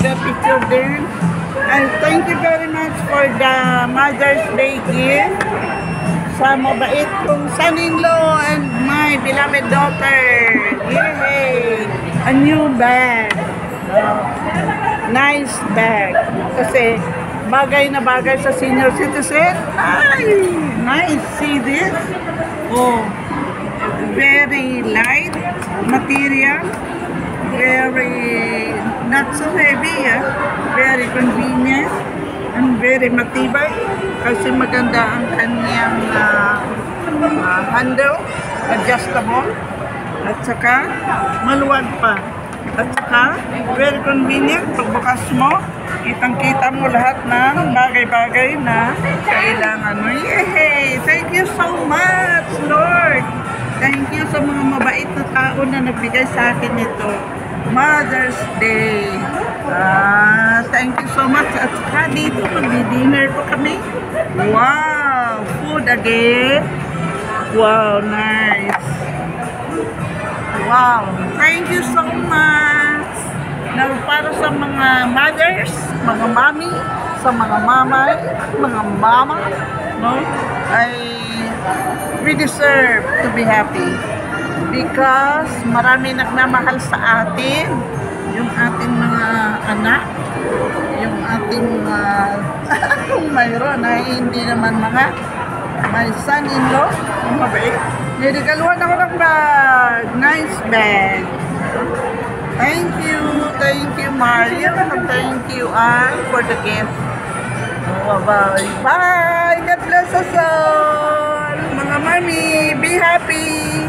the picture din. And thank you very much for the Mother's Day gift sa mabait kong son-in-law and my beloved daughter. Yay! A new bag. Nice bag. Kasi bagay na bagay sa senior citizen. Ay! Nice. See this? Oh. Very light material. Very not so heavy, very convenient and very matibay kasi maganda ang kanyang handle, adjustable, at saka maluwag pa, at saka very convenient. Pagbukas mo, kitang-kita mo lahat ng bagay-bagay na kailangan mo. Yay! Thank you so much, Lord! Thank you sa mga mabait na tao na nagbigay sa akin ito. Mother's Day. Thank you so much. At saka dito, magdi-dinner po kami. Wow! Food again. Wow, nice. Wow! Thank you so much. Now, para sa mga mothers, mga mommy, sa mga mamay, mga mama, no? We deserve to be happy because marami nagmamahal sa atin, yung ating mga anak, yung ating kung mayroon ay hindi naman mga my son-in-law, mabait. Niligaluhan ako ng bag, nice bag. Thank you Mario, thank you Anne for the gift. Bye bye, God bless us all. Mga mami, be happy!